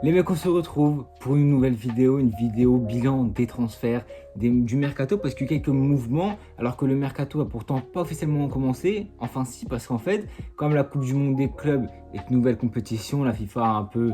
Les mecs, on se retrouve pour une nouvelle vidéo, une vidéo bilan des transferts du mercato parce qu'il y a eu quelques mouvements alors que le mercato a pourtant pas officiellement commencé. Enfin si, parce qu'en fait, comme la Coupe du Monde des clubs est une nouvelle compétition, la FIFA a un peu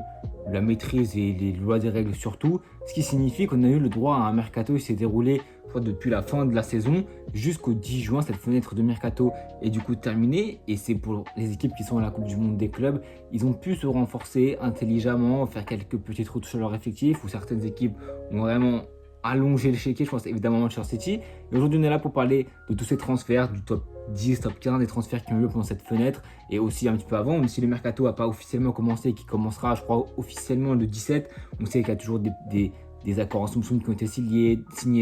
la maîtrise et les lois des règles surtout, ce qui signifie qu'on a eu le droit à un mercato qui s'est déroulé depuis la fin de la saison jusqu'au 10 juin. Cette fenêtre de mercato est du coup terminée et c'est pour les équipes qui sont à la Coupe du Monde des clubs. Ils ont pu se renforcer intelligemment, faire quelques petites routes sur leur effectif, où certaines équipes ont vraiment allongé le chéquier. Je pense évidemment Manchester City. Et aujourd'hui, on est là pour parler de tous ces transferts, du top 10, top 15 des transferts qui ont eu lieu pendant cette fenêtre et aussi un petit peu avant. Même si le mercato n'a pas officiellement commencé et qui commencera, je crois, officiellement le 17, on sait qu'il y a toujours des accords en somme qui ont été signés,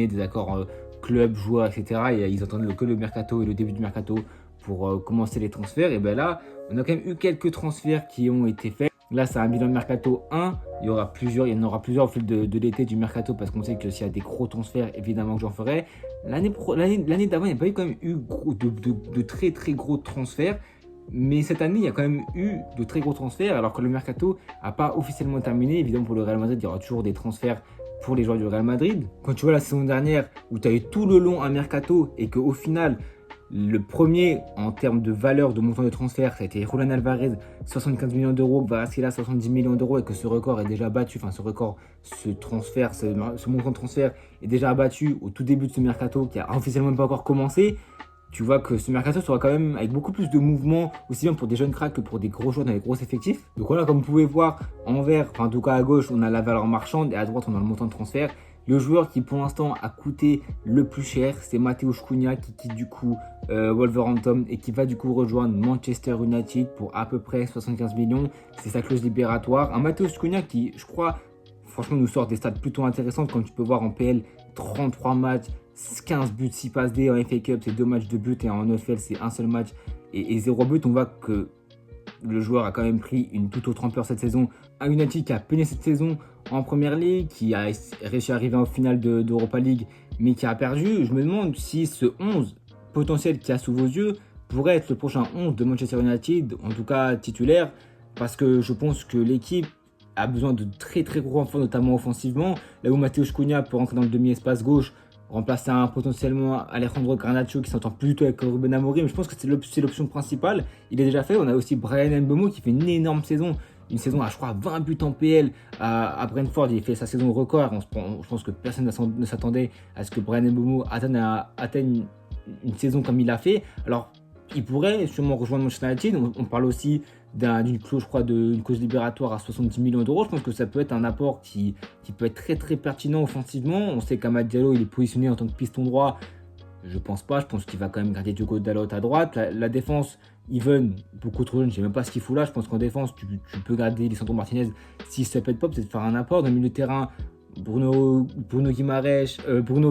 des accords club, joueurs, etc. Et ils attendent que le mercato et le début du mercato pour commencer les transferts. Et bien là, on a quand même eu quelques transferts qui ont été faits. Là, c'est un bilan de mercato 1. Il y en aura plusieurs au fil de l'été du mercato parce qu'on sait que s'il y a des gros transferts, évidemment que j'en ferai. L'année d'avant, il n'y a pas eu quand même eu de très très gros transferts. Mais cette année, il y a quand même eu de très gros transferts alors que le mercato n'a pas officiellement terminé. Évidemment, pour le Real Madrid, il y aura toujours des transferts pour les joueurs du Real Madrid. Quand tu vois la saison dernière où tu as eu tout le long un mercato et qu'au final, le premier en termes de valeur de montant de transfert, ça a été Julián Alvarez, 75 millions d'euros, Kvaratskhelia 70 millions d'euros et que ce record est déjà battu, ce montant de transfert est déjà abattu au tout début de ce mercato qui a officiellement pas encore commencé. Tu vois que ce mercato sera quand même avec beaucoup plus de mouvements, aussi bien pour des jeunes cracks que pour des gros joueurs dans les gros effectifs. Donc voilà, comme vous pouvez voir, en vert, en tout cas à gauche, on a la valeur marchande et à droite, on a le montant de transfert. Le joueur qui pour l'instant a coûté le plus cher, c'est Mateusz Cunha qui quitte du coup Wolverhampton et qui va du coup rejoindre Manchester United pour à peu près 75 millions. C'est sa clause libératoire. Un Mateusz Cunha qui, je crois, franchement nous sort des stats plutôt intéressantes comme tu peux voir en PL, 33 matchs, 15 buts, 6 passes D, en FA Cup, c'est 2 matchs de but et en EFL, c'est un seul match et 0 but. On voit que le joueur a quand même pris une toute autre ampleur cette saison. Un United qui a peiné cette saison en Première Ligue, qui a réussi à arriver en finale d'Europa League, mais qui a perdu. Je me demande si ce 11 potentiel qu'il y a sous vos yeux pourrait être le prochain 11 de Manchester United, en tout cas titulaire, parce que je pense que l'équipe a besoin de très très gros renforts, notamment offensivement. Là où Mateusz Cunha peut rentrer dans le demi-espace gauche, remplacer potentiellement Alejandro Garnacho qui s'entend plus du tout avec Ruben Amorim, mais je pense que c'est l'option principale. Il est déjà fait. On a aussi Bryan Mbeumo qui fait une énorme saison. Une saison à, je crois, 20 buts en PL à Brentford. Il fait sa saison record. Je pense que personne ne s'attendait à ce que Bryan Mbeumo atteigne une saison comme il a fait. Alors, il pourrait sûrement rejoindre Manchester United. On parle aussi d'une clause, je crois, d'une clause libératoire à 70 millions d'euros. Je pense que ça peut être un apport qui peut être très très pertinent offensivement. On sait qu'Amad Diallo, il est positionné en tant que piston droit. Je pense pas. Je pense qu'il va quand même garder Diogo Dalot à droite. La défense, Even, beaucoup trop jeune. Je sais même pas ce qu'il fout là. Je pense qu'en défense, tu peux garder Lisandro Martinez si ça peut être pop, c'est de faire un apport. Dans le milieu de terrain, Bruno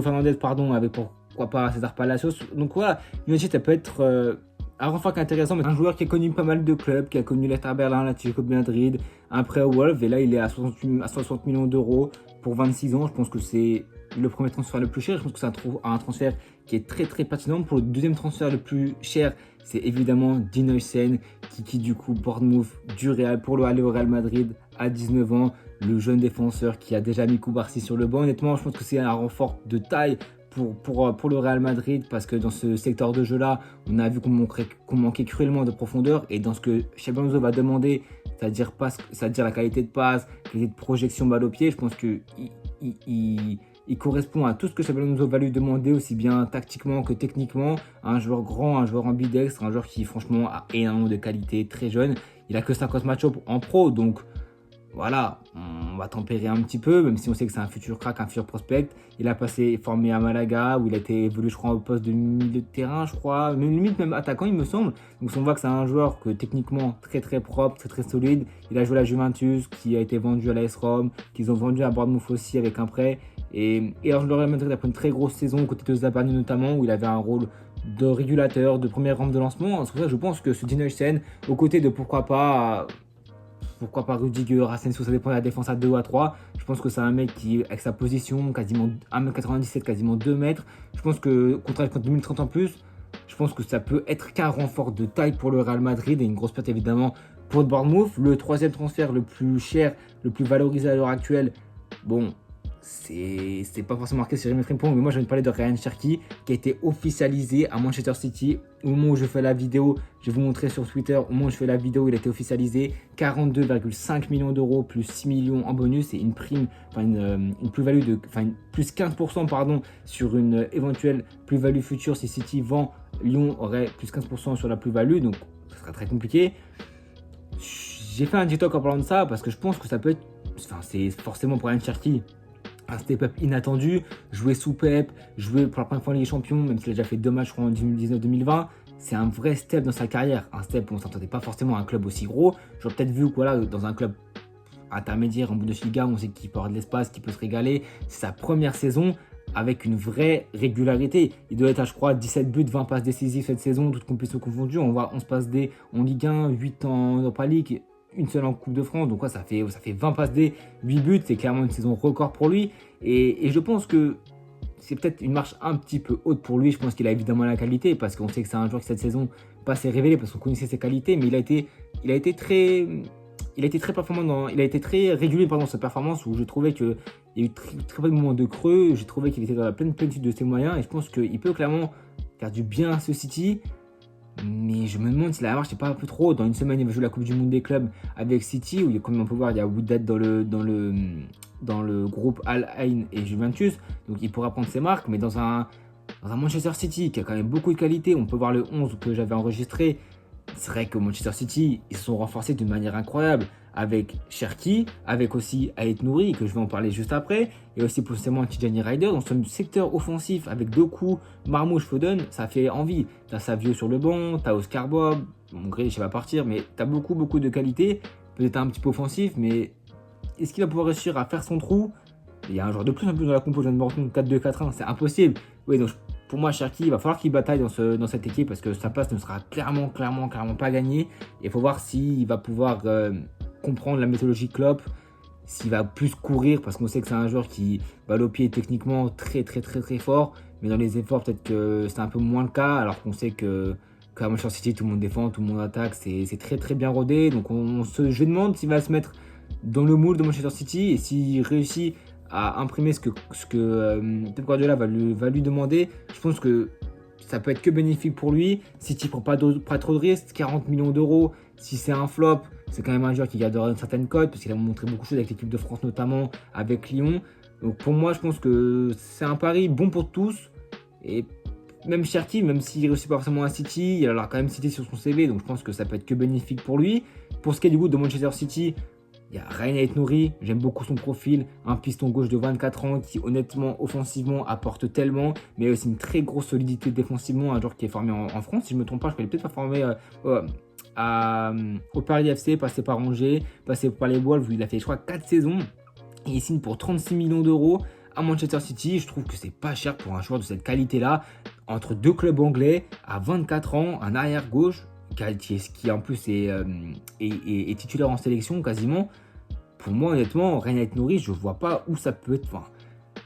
Fernandes, pardon, avec pourquoi pas César Palacios. Donc voilà, United, ça peut être un renfort qui est intéressant, mais un joueur qui a connu pas mal de clubs, qui a connu l'Hertha Berlin, l'Atlético de Madrid, un prêt au Wolves, et là il est à 60 millions d'euros pour 26 ans. Je pense que c'est le premier transfert le plus cher. Je pense que c'est un transfert qui est très très pertinent. Pour le deuxième transfert le plus cher, c'est évidemment Dean Huijsen qui quitte du coup Bournemouth du Real pour aller au Real Madrid à 19 ans. Le jeune défenseur qui a déjà mis Koubarsi sur le banc. Honnêtement, je pense que c'est un renfort de taille pour le Real Madrid parce que dans ce secteur de jeu là, on a vu qu'on manquait cruellement de profondeur et dans ce que Xabi Alonso va demander, c'est-à-dire la qualité de passe, la qualité de projection balle au pied, je pense que il correspond à tout ce que Xabi Alonso va lui demander, aussi bien tactiquement que techniquement. Un joueur grand, un joueur ambidextre, un joueur qui franchement a énormément de qualité, très jeune. Il a que 50 matchs en pro, donc voilà, on va tempérer un petit peu, même si on sait que c'est un futur crack, un futur prospect. Il a passé formé à Malaga, où il a été évolué, je crois, au poste de milieu de terrain, je crois, limite même attaquant, il me semble. Donc on voit que c'est un joueur que techniquement très très propre, très très solide. Il a joué à la Juventus, qui a été vendu à l'AS Rome, qu'ils ont vendu à Bournemouth aussi avec un prêt. Et alors le Real Madrid a pris une très grosse saison, côté de Zabarni notamment, où il avait un rôle de régulateur, de première rampe de lancement. C'est pour ça que je pense que ce Dean Huijsen, aux côtés de pourquoi pas Rudiger, Asensio, ça dépend de la défense à 2 ou à 3. Je pense que c'est un mec qui, avec sa position, quasiment 1m97, quasiment 2 mètres, je pense que contre 2030 en plus, je pense que ça peut être qu'un renfort de taille pour le Real Madrid et une grosse perte évidemment pour Bournemouth. Le troisième transfert le plus cher, le plus valorisé à l'heure actuelle, bon, c'est pas forcément marqué sur Jérémy Frimpong, mais moi j'ai envie de parler de Ryan Cherki qui a été officialisé à Manchester City. Au moment où je fais la vidéo, je vais vous montrer sur Twitter, au moment où je fais la vidéo, il a été officialisé. 42,5 millions d'euros plus 6 millions en bonus et une prime, enfin une plus-value de, enfin plus 15% pardon, sur une éventuelle plus-value future si City vend. Lyon aurait plus 15% sur la plus-value, donc ça sera très compliqué. J'ai fait un TikTok en parlant de ça parce que je pense que ça peut être, enfin c'est forcément pour Ryan Cherki un step-up inattendu, jouer sous Pep, jouer pour la première fois en Ligue des Champions, même s'il a déjà fait 2 matchs en 2019-2020, c'est un vrai step dans sa carrière. Un step où on ne s'entendait pas forcément à un club aussi gros. J'aurais peut-être vu que voilà, dans un club intermédiaire en Bundesliga, on sait qu'il peut avoir de l'espace, qu'il peut se régaler. C'est sa première saison avec une vraie régularité. Il doit être à, je crois, 17 buts, 20 passes décisives cette saison, toutes compétitions confondues. On voit 11 passes D en Ligue 1, 8 en Europa League, une seule en Coupe de France, donc ouais, ça fait 20 passes D, 8 buts, c'est clairement une saison record pour lui, et je pense que c'est peut-être une marche un petit peu haute pour lui. Je pense qu'il a évidemment la qualité, parce qu'on sait que c'est un joueur qui cette saison pas s'est révélé, parce qu'on connaissait ses qualités, mais il a été très performant, il a été très régulier pendant sa performance, où je trouvais qu'il y a eu très peu de moments de creux, j'ai trouvé qu'il était dans la pleine plénitude de ses moyens, et je pense qu'il peut clairement faire du bien à ce City. Mais je me demande si la marche n'est pas un peu trop. Dans une semaine, il va jouer la Coupe du Monde des clubs avec City, où comme on peut voir, il y a Wydad dans le groupe Al Ain et Juventus. Donc il pourra prendre ses marques, mais dans un Manchester City qui a quand même beaucoup de qualité, on peut voir le 11 que j'avais enregistré. C'est vrai que Manchester City, ils se sont renforcés d'une manière incroyable avec Cherki, avec aussi Ait Nouri, que je vais en parler juste après, et aussi potentiellement Tijani Rider. Dans ce secteur offensif, avec Doku, Marmouche, Foden, ça fait envie. T'as Savio sur le banc, t'as Oscar Bob, bon, Grealish va partir, mais t'as beaucoup de qualité, peut-être un petit peu offensif, mais est-ce qu'il va pouvoir réussir à faire son trou? Il y a un joueur de plus en plus dans la compo, je viens de me rendre compte, 4-2-4-1, c'est impossible. Oui, donc pour moi, Cherki, il va falloir qu'il bataille dans cette équipe parce que sa place ne sera clairement pas gagnée. Et il faut voir s'il va pouvoir comprendre la méthodologie Klopp, s'il va plus courir, parce qu'on sait que c'est un joueur qui balle au pied techniquement très fort, mais dans les efforts, peut-être que c'est un peu moins le cas, alors qu'on sait qu'à Manchester City, tout le monde défend, tout le monde attaque, c'est très bien rodé. Donc je demande s'il va se mettre dans le moule de Manchester City et s'il réussit à imprimer ce que Pep Guardiola va lui demander. Je pense que ça peut être que bénéfique pour lui. City ne prend pas trop de risques, 40 millions d'euros, si c'est un flop, c'est quand même un joueur qui gardera une certaine cote, parce qu'il a montré beaucoup de choses avec l'équipe de France notamment, avec Lyon. Donc pour moi, je pense que c'est un pari bon pour tous. Et même Cherki, même s'il ne réussit pas forcément à City, il a quand même City sur son CV, donc je pense que ça peut être que bénéfique pour lui. Pour ce qui est du goût de Manchester City, il y a Ryan Ait Nouri, j'aime beaucoup son profil, un piston gauche de 24 ans qui honnêtement, offensivement, apporte tellement, mais aussi une très grosse solidité défensivement, un joueur qui est formé en France, si je ne me trompe pas, je ne peut-être pas formé au Paris FC, passé par Angers, passé par les Wolves, où il a fait je crois 4 saisons, et il signe pour 36 millions d'euros à Manchester City. Je trouve que c'est pas cher pour un joueur de cette qualité-là, entre deux clubs anglais, à 24 ans, un arrière-gauche, qui en plus est titulaire en sélection quasiment. Pour moi, honnêtement, Ryan Ait Nouri, je vois pas où ça peut être,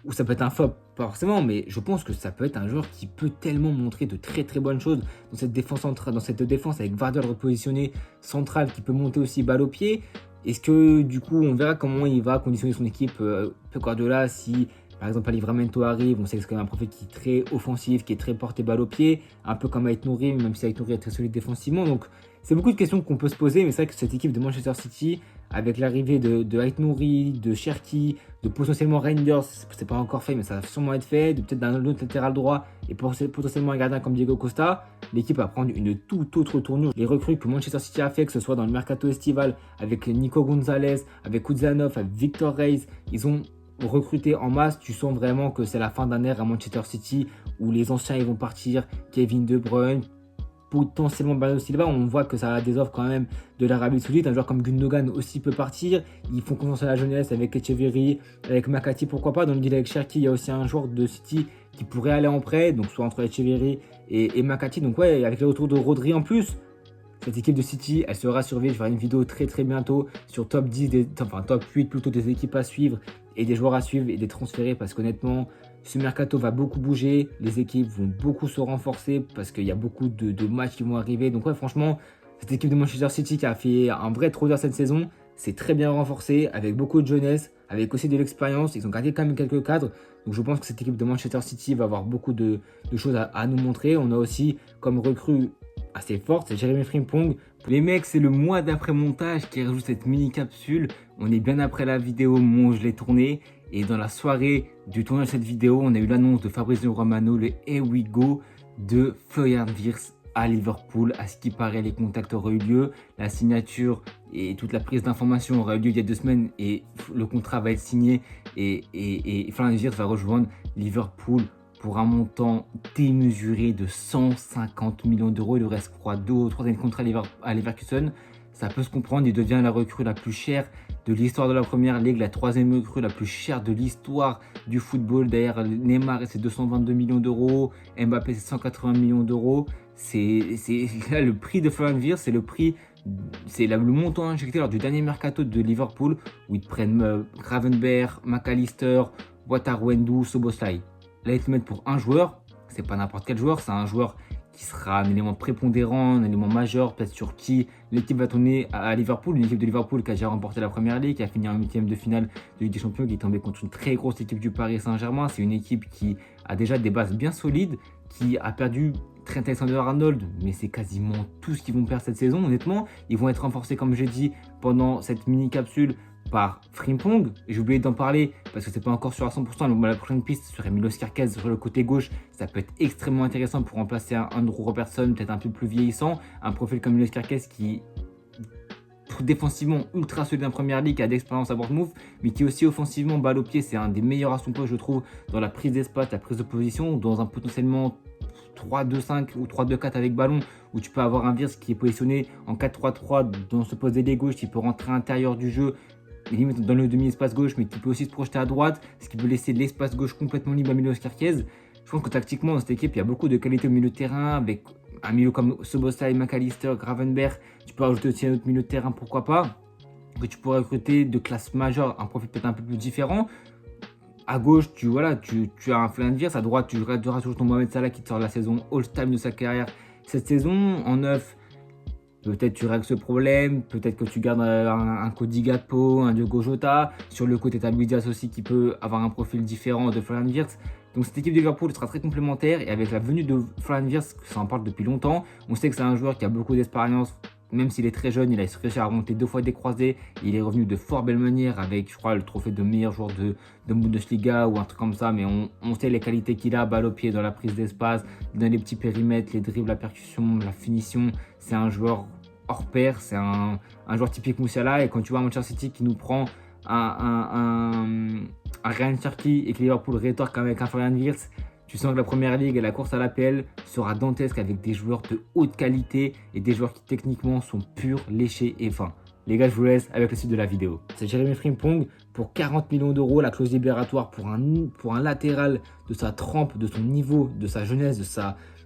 où ça peut être un flop, pas forcément, mais je pense que ça peut être un joueur qui peut tellement montrer de très bonnes choses dans cette défense centrale, dans cette défense avec Vardy repositionné central, qui peut monter aussi balle au pied. Est-ce que du coup, on verra comment il va conditionner son équipe, Pep Guardiola, si par exemple Livramento arrive, on sait que c'est quand même un profil qui est très offensif, qui est très porté balle au pied, un peu comme Ait Nouri, même si Ait Nouri est très solide défensivement. Donc c'est beaucoup de questions qu'on peut se poser, mais c'est vrai que cette équipe de Manchester City, avec l'arrivée de Ait Nouri, de Cherki, de potentiellement Reinders, c'est pas encore fait, mais ça va sûrement être fait, de peut-être d'un autre latéral droit et potentiellement un gardien comme Diego Costa, l'équipe va prendre une toute autre tournure. Les recrues que Manchester City a fait, que ce soit dans le mercato estival, avec Nico Gonzalez, avec Kuzanov, avec Victor Reis, ils ont recruté en masse. Tu sens vraiment que c'est la fin d'un ère à Manchester City où les anciens ils vont partir, Kevin De Bruyne, potentiellement Bernardo Silva. On voit que ça a des offres quand même de l'Arabie Saoudite. Un joueur comme Gundogan aussi peut partir. Ils font confiance à la jeunesse avec Echeverry, avec Makati, pourquoi pas. Dans le deal avec Cherki, il y a aussi un joueur de City qui pourrait aller en prêt, donc soit entre Echeverry et Makati. Donc ouais, avec le retour de Rodri en plus, cette équipe de City, elle sera surveillée. Je vais faire une vidéo très bientôt sur top 10, top 8 plutôt des équipes à suivre et des joueurs à suivre et des transférés, parce qu'honnêtement, ce mercato va beaucoup bouger. Les équipes vont beaucoup se renforcer parce qu'il y a beaucoup de matchs qui vont arriver. Donc ouais, franchement, Cette équipe de Manchester City qui a fait un vrai trou cette saison, c'est très bien renforcé, avec beaucoup de jeunesse, avec aussi de l'expérience. Ils ont gardé quand même quelques cadres. Donc je pense que cette équipe de Manchester City va avoir beaucoup de choses à nous montrer. On a aussi comme recrue assez forte, c'est Jérémy Frimpong. Les mecs, c'est le mois d'après montage qui rajoute cette mini capsule. On est bien après la vidéo, moi je l'ai tournée. Et dans la soirée du tournage de cette vidéo, on a eu l'annonce de Fabrizio Romano, le Here We Go de Florian Wirtz à Liverpool. À ce qui paraît, les contacts auraient eu lieu, la signature et toute la prise d'information aura eu lieu il y a 2 semaines et le contrat va être signé et Florian Wirtz va rejoindre Liverpool pour un montant démesuré de 150 millions d'euros. Il lui reste, je crois, 2 ou 3 années de contrat à Leverkusen. Ça peut se comprendre, il devient la recrue la plus chère de l'histoire de la Première Ligue, la 3e recrue la plus chère de l'histoire du football. Derrière Neymar, c'est 222 millions d'euros, Mbappé, c'est 180 millions d'euros. Là, le prix de Florian Wirtz, c'est le montant injecté lors du dernier mercato de Liverpool, où ils prennent Gravenberch, McAllister, Wataru, Szoboszlai. Là, ils te mettent pour un joueur, c'est pas n'importe quel joueur, c'est un joueur qui sera un élément prépondérant, un élément majeur, peut-être sur qui l'équipe va tourner à Liverpool. Une équipe de Liverpool qui a déjà remporté la Première Ligue, qui a fini en 8e de finale de Ligue des Champions, qui est tombée contre une très grosse équipe du Paris Saint-Germain. C'est une équipe qui a déjà des bases bien solides, qui a perdu Trent Alexander-Arnold, mais c'est quasiment tout ce qu'ils vont perdre cette saison. Honnêtement, ils vont être renforcés, comme j'ai dit, pendant cette mini-capsule par Frimpong. J'ai oublié d'en parler parce que c'est pas encore sûr à 100%. La prochaine piste serait Milos Kerkez sur le côté gauche. Ça peut être extrêmement intéressant pour remplacer un Andrew Robertson, peut-être un peu plus vieillissant. Un profil comme Milos Kerkez qui défensivement ultra solide en Première Ligue, qui a d'expérience à Bournemouth, mais qui aussi offensivement balle au pied, c'est un des meilleurs à son poste, je trouve, dans la prise d'espace, la prise de position, dans un potentiellement 3-2-5 ou 3-2-4 avec ballon, où tu peux avoir un Wirtz qui est positionné en 4-3-3 dans ce poste d'ailier gauche, qui peut rentrer à l'intérieur du jeu, limite dans le demi-espace gauche, mais qui peut aussi se projeter à droite, ce qui peut laisser l'espace gauche complètement libre à Milos Kerkez. Je pense que tactiquement, dans cette équipe, il y a beaucoup de qualité au milieu de terrain, avec un milieu comme Szoboszlai, McAllister, Gravenberch. Tu peux rajouter aussi un autre milieu de terrain, pourquoi pas, que tu pourrais recruter de classe majeure, un profil peut-être un peu plus différent. À gauche, tu as un Florian Wirtz. À droite, tu auras toujours ton Mohamed Salah qui te sort la saison all-time de sa carrière cette saison. En 9, peut-être tu règles ce problème, peut-être que tu gardes un Cody Gakpo, un Diogo Jota. Sur le côté, tu as Luis Diaz aussi qui peut avoir un profil différent de Florian Wirtz. Donc cette équipe de Liverpool sera très complémentaire, et avec la venue de Florian Wirtz, ça en parle depuis longtemps, on sait que c'est un joueur qui a beaucoup d'expérience. Même s'il est très jeune, il a réussi à remonter 2 fois des croisés. Il est revenu de fort belle manière avec, je crois, le trophée de meilleur joueur de Bundesliga ou un truc comme ça. Mais on sait les qualités qu'il a, balle au pied, dans la prise d'espace, dans les petits périmètres, les dribbles, la percussion, la finition. C'est un joueur hors pair, c'est un joueur typique Musiala. Et quand tu vois Manchester City qui nous prend un Ryan Cherki et que Liverpool rétorque avec un Florian Wirtz, tu sens que la Première Ligue et la course à l'APL sera dantesque avec des joueurs de haute qualité et des joueurs qui techniquement sont purs, léchés et fins. Les gars, je vous laisse avec le suite de la vidéo. C'est Jérémy Frimpong pour 40 millions d'euros, la clause libératoire pour un latéral de sa trempe, de son niveau, de sa jeunesse,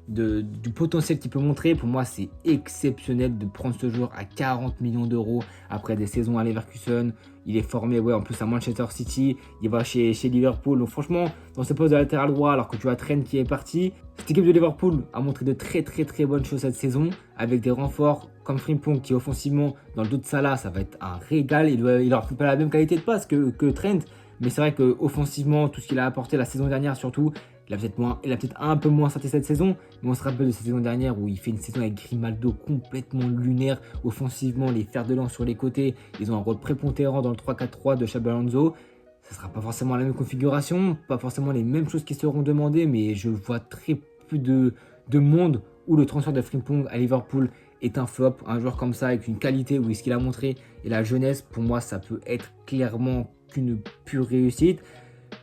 du potentiel qu'il peut montrer. Pour moi, c'est exceptionnel de prendre ce joueur à 40 millions d'euros après des saisons à Leverkusen. Il est formé en plus à Manchester City, il va chez Liverpool. Donc franchement, dans ce poste de latéral droit, alors que tu as Trent qui est parti, cette équipe de Liverpool a montré de très bonnes choses cette saison, avec des renforts comme Frimpong qui offensivement, dans le dos de Salah, ça va être un régal. Il n'aura pas la même qualité de passe que Trent, mais c'est vrai qu'offensivement, tout ce qu'il a apporté la saison dernière surtout, il a peut-être un peu moins sorti cette saison, mais on se rappelle de cette saison dernière où il fait une saison avec Grimaldo complètement lunaire. Offensivement, les fers de lance sur les côtés, ils ont un rôle prépondérant dans le 3-4-3 de Xabi Alonso. Ça ne sera pas forcément la même configuration, pas forcément les mêmes choses qui seront demandées, mais je vois très peu de monde où le transfert de Frimpong à Liverpool est un flop. Un joueur comme ça, avec une qualité, où ce qu'il a montré, et la jeunesse, pour moi, ça peut être clairement qu'une pure réussite.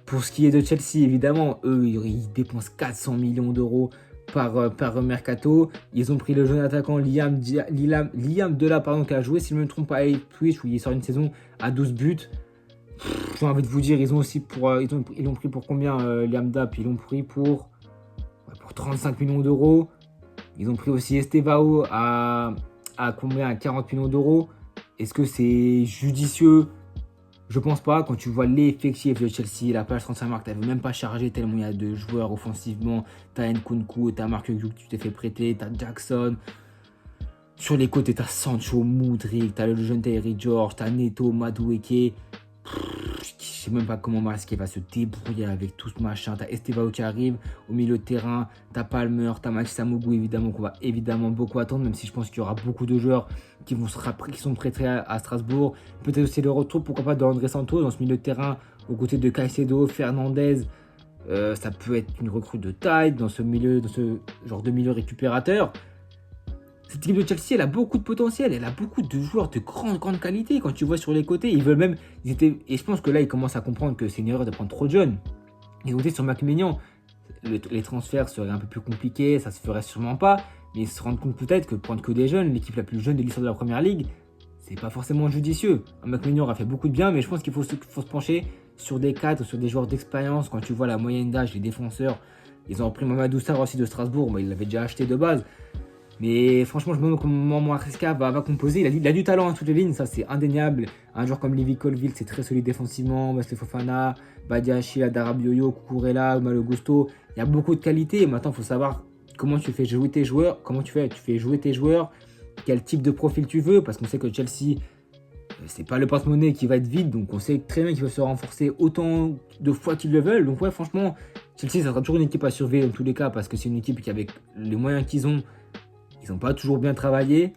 Pour ce qui est de Chelsea, évidemment, eux, ils dépensent 400 millions d'euros par mercato. Ils ont pris le jeune attaquant Liam Delap, qui a joué, si je ne me trompe pas, à Ipswich, où il sort une saison à 12 buts. J'ai envie de vous dire, ils l'ont pris pour combien, Liam Delap? Ils l'ont pris pour 35 millions d'euros. Ils ont pris aussi Estevao à combien? À 40 millions d'euros. Est-ce que c'est judicieux? Je pense pas. Quand tu vois l'effectif de Chelsea, la page Transfermarkt, tu n'avais même pas chargé tellement il y a de joueurs offensivement. Tu as Nkunku, tu as Marc Hughes, tu t'es fait prêter, tu as Jackson. Sur les côtés, t'as Sancho, Mudryk, t'as le jeune Terry George, t'as Neto, Madueke. Je sais même pas comment Masqué va se débrouiller avec tout ce machin. T'as Estevao qui arrive au milieu de terrain, t'as Palmer, t'as Max Samogou évidemment qu'on va évidemment beaucoup attendre, même si je pense qu'il y aura beaucoup de joueurs qui sont prêtés à Strasbourg. Peut-être aussi le retour, pourquoi pas, d'André Santos dans ce milieu de terrain aux côtés de Caicedo, Fernandez. Ça peut être une recrue de taille dans ce genre de milieu récupérateur. Cette équipe de Chelsea, elle a beaucoup de potentiel, elle a beaucoup de joueurs de grande qualité. Quand tu vois sur les côtés, ils veulent même. Et je pense que là, ils commencent à comprendre que c'est une erreur de prendre trop de jeunes. Ils ont été sur McMaignan. Les transferts seraient un peu plus compliqués, ça se ferait sûrement pas. Mais ils se rendent compte peut-être que prendre que des jeunes, l'équipe la plus jeune de l'histoire de la première ligue, c'est pas forcément judicieux. McMaignan aura fait beaucoup de bien, mais je pense qu'il faut se pencher sur des cadres, sur des joueurs d'expérience. Quand tu vois la moyenne d'âge, les défenseurs, ils ont pris Mamadou Sarr aussi de Strasbourg, mais ils l'avaient déjà acheté de base. Mais franchement, je me demande comment Maresca va composer. Il a du talent à toutes les lignes, ça c'est indéniable. Un joueur comme Lévi Colville, c'est très solide défensivement. Wesley Fofana, Badiachi, Adarabioyo, Cucurella, Malo Gusto. Il y a beaucoup de qualité. Maintenant, il faut savoir comment tu fais jouer tes joueurs. Tu fais jouer tes joueurs. Quel type de profil tu veux. Parce qu'on sait que Chelsea, c'est pas le porte-monnaie qui va être vide. Donc on sait très bien qu'ils veulent se renforcer autant de fois qu'ils le veulent. Donc ouais, franchement, Chelsea, ça sera toujours une équipe à surveiller dans tous les cas. Parce que c'est une équipe qui, avec les moyens qu'ils ont, ils n'ont pas toujours bien travaillé,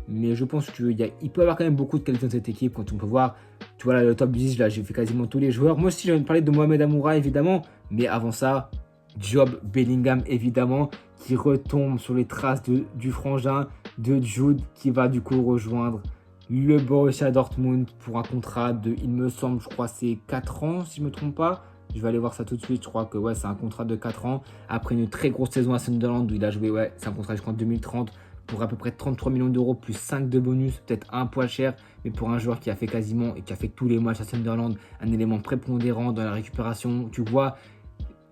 mais je pense qu'il peut y avoir quand même beaucoup de qualité dans cette équipe. Quand on peut voir, tu vois, là, le top 10, là, j'ai fait quasiment tous les joueurs. Moi aussi, j'ai envie de parler de Mohamed Amoura, évidemment, mais avant ça, Job Bellingham, évidemment, qui retombe sur les traces du frangin de Jude, qui va du coup rejoindre le Borussia Dortmund pour un contrat de, il me semble, je crois, c'est 4 ans, si je ne me trompe pas. Je vais aller voir ça tout de suite. Je crois que ouais, c'est un contrat de 4 ans. Après une très grosse saison à Sunderland où il a joué, ouais, c'est un contrat jusqu'en 2030 pour à peu près 33 millions d'euros plus 5 de bonus. Peut-être un poil cher, mais pour un joueur qui a fait quasiment et qui a fait tous les matchs à Sunderland, un élément prépondérant dans la récupération. Tu vois,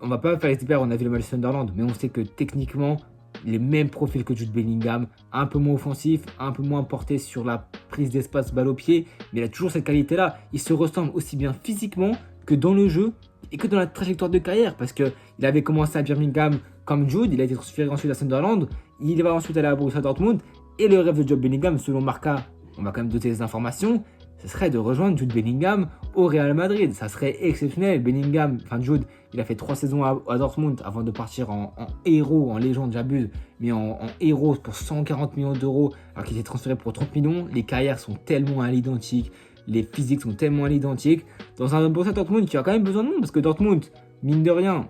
on va pas faire les hyper, on a vu le match de Sunderland, mais on sait que techniquement, les mêmes profils que Jude Bellingham, un peu moins offensif, un peu moins porté sur la prise d'espace balle au pied, mais il a toujours cette qualité-là. Il se ressemble aussi bien physiquement que dans le jeu et que dans la trajectoire de carrière, parce qu'il avait commencé à Birmingham comme Jude, il a été transféré ensuite à Sunderland, il va ensuite aller à Borussia Dortmund, et le rêve de Job Bellingham, selon Marca, on va quand même doter les informations, ce serait de rejoindre Jude Bellingham au Real Madrid. Ça serait exceptionnel. Bellingham, enfin Jude, il a fait 3 saisons à Dortmund avant de partir en héros, en légende, j'abuse, mais en héros pour 140 millions d'euros, alors qu'il était transféré pour 30 millions. Les carrières sont tellement à l'identique, les physiques sont tellement à l'identique. Dans un Borussia Dortmund qui a quand même besoin de monde, parce que Dortmund, mine de rien,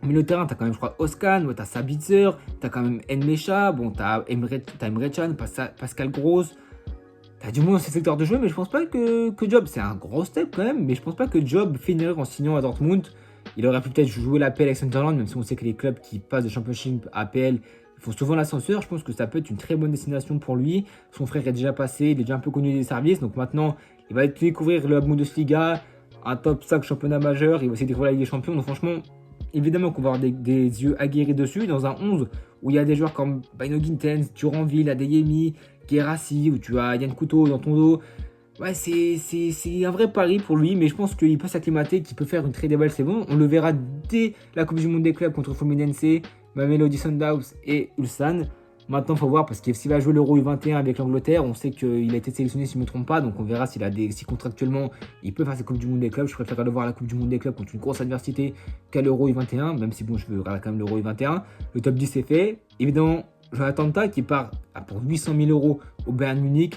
au milieu de terrain, t'as quand même, je crois, Oscan, ouais, t'as Sabitzer, t'as quand même Enmecha, bon, t'as Emre Can, Pascal Gross. T'as du moins dans ces secteurs de jeu, mais je pense pas que Job, c'est un gros step quand même, mais je pense pas que Job finirait en signant à Dortmund. Il aurait pu peut-être jouer l'APL avec Sunderland, même si on sait que les clubs qui passent de Championship à APL font souvent l'ascenseur. Je pense que ça peut être une très bonne destination pour lui. Son frère est déjà passé, il est déjà un peu connu des services, donc maintenant, il va découvrir le Bundesliga, un top 5 championnat majeur, il va essayer de découvrir la Ligue des Champions, donc franchement, évidemment qu'on va avoir des yeux aguerris dessus, dans un 11 où il y a des joueurs comme Bino Gintens, Duranville, Adeyemi, Guérassi, où tu as Yann Couteau dans ton dos. Ouais, c'est un vrai pari pour lui, mais je pense qu'il peut s'acclimater, qu'il peut faire une très belle saison. On le verra dès la Coupe du Monde des clubs contre Fluminense, Mamelodi Sundowns et Ulsan. Maintenant, il faut voir, parce que s'il va jouer l'Euro U21 avec l'Angleterre, on sait qu'il a été sélectionné, si je ne me trompe pas, donc on verra si contractuellement il peut faire sa Coupe du Monde des clubs. Je préfère le voir à la Coupe du Monde des clubs contre une grosse adversité qu'à l'Euro U21, même si bon, je veux regarder quand même l'Euro U21. Le top 10 est fait. Évidemment, Jonathan Tah qui part pour 800 000 euros au Bayern Munich.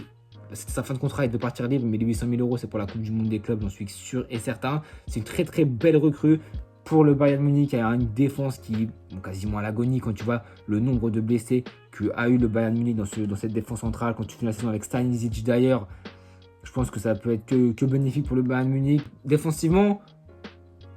C'était sa fin de contrat, il devait partir libre, mais les 800 000 euros, c'est pour la Coupe du Monde des clubs, j'en suis sûr et certain. C'est une très belle recrue pour le Bayern Munich. Il y a une défense qui est quasiment à l'agonie quand tu vois le nombre de blessés qu'a eu le Bayern Munich dans cette défense centrale. Quand tu finis la saison avec Stanisic d'ailleurs, je pense que ça peut être que bénéfique pour le Bayern Munich. Défensivement,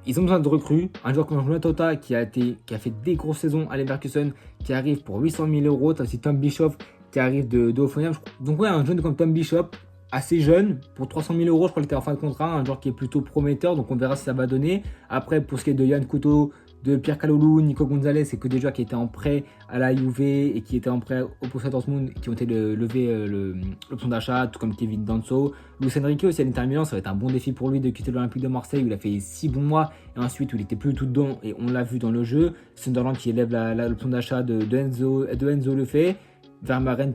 ils ont besoin de recrues. Un joueur comme Jonathan Tah qui a fait des grosses saisons à Leverkusen, qui arrive pour 800 000 euros. Tu as aussi Tom Bischoff qui arrive de Hoffenheim. Donc ouais, un jeune comme Tom Bischoff, assez jeune, pour 300 000 euros, je crois qu'il était en fin de contrat, un joueur qui est plutôt prometteur, donc on verra si ça va donner. Après, pour ce qui est de Yann Couteau, de Pierre Kalolou, Nico Gonzalez, c'est que des joueurs qui étaient en prêt à la Juve et qui étaient en prêt au Borussia Dortmund, qui ont été levé l'option d'achat, tout comme Kevin Danso. Luis Enrique aussi à l'Inter Milan, ça va être un bon défi pour lui de quitter l'Olympique de Marseille où il a fait 6 bons mois et ensuite où il était plus tout dedans et on l'a vu dans le jeu. Sunderland qui élève l'option d'achat de Enzo Lefebvre. Vermeeren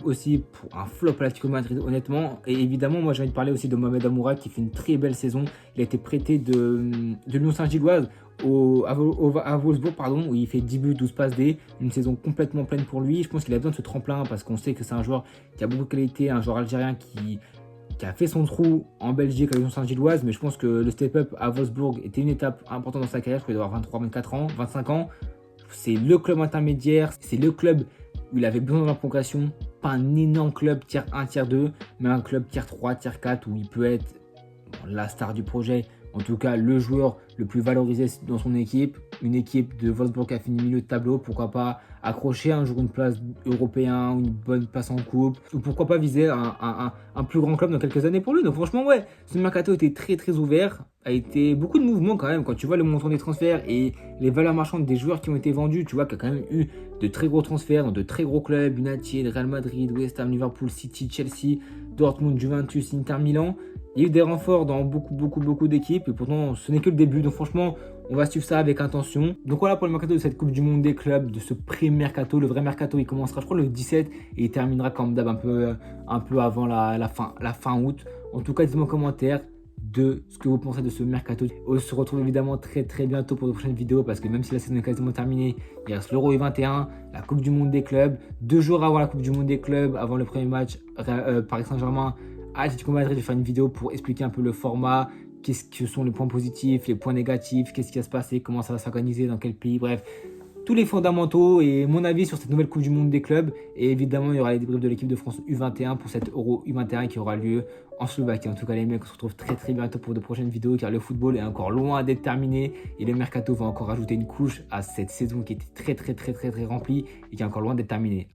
aussi pour un flop à l'Atlético Madrid, honnêtement. Et évidemment, moi j'ai envie de parler aussi de Mohamed Amoura qui fait une très belle saison. Il a été prêté de Lyon Saint-Gilloise à Wolfsburg, pardon, où il fait 10 buts, 12 passes D. Une saison complètement pleine pour lui. Je pense qu'il a besoin de ce tremplin parce qu'on sait que c'est un joueur qui a beaucoup de qualité, un joueur algérien qui a fait son trou en Belgique à la Lyon Saint-Gilloise. Mais je pense que le step-up à Wolfsburg était une étape importante dans sa carrière. Je crois qu'il doit avoir 23, 24 ans, 25 ans. C'est le club intermédiaire, c'est le club où il avait besoin de la progression, pas un énorme club tier 1, tier 2, mais un club tier 3, tier 4 où il peut être la star du projet, en tout cas le joueur le plus valorisé dans son équipe. Une équipe de Wolfsburg qui a fini milieu de tableau, pourquoi pas accrocher un jour une place européenne, une bonne place en coupe, ou pourquoi pas viser un plus grand club dans quelques années pour lui. Donc franchement ouais, ce mercato était très ouvert, a été beaucoup de mouvements quand même. Quand tu vois le montant des transferts et les valeurs marchandes des joueurs qui ont été vendus, tu vois qu'il y a quand même eu de très gros transferts dans de très gros clubs, United, Real Madrid, West Ham, Liverpool, City, Chelsea, Dortmund, Juventus, Inter Milan. Il y a eu des renforts dans beaucoup d'équipes et pourtant ce n'est que le début. Donc franchement, on va suivre ça avec attention. Donc voilà pour le mercato de cette Coupe du Monde des clubs, de ce pré-mercato. Le vrai mercato, il commencera je crois le 17 et il terminera comme d'hab un peu avant la fin août. En tout cas, dites-moi en commentaire de ce que vous pensez de ce mercato. On se retrouve évidemment très bientôt pour de prochaines vidéos parce que même si la saison est quasiment terminée, il reste l'Euro U21, la Coupe du Monde des clubs. 2 jours avant la Coupe du Monde des clubs, avant le premier match, Paris Saint-Germain à Atlético Madrid, je vais faire une vidéo pour expliquer un peu le format, qu'est-ce que sont les points positifs, les points négatifs, qu'est-ce qui va se passer, comment ça va s'organiser, dans quel pays, bref. Tous les fondamentaux et mon avis sur cette nouvelle Coupe du Monde des clubs. Et évidemment, il y aura les débriefs de l'équipe de France U21 pour cette Euro U21 qui aura lieu en Slovaquie. En tout cas, les mecs, on se retrouve très bientôt pour de prochaines vidéos car le football est encore loin d'être terminé et le mercato va encore ajouter une couche à cette saison qui était très remplie et qui est encore loin d'être terminée.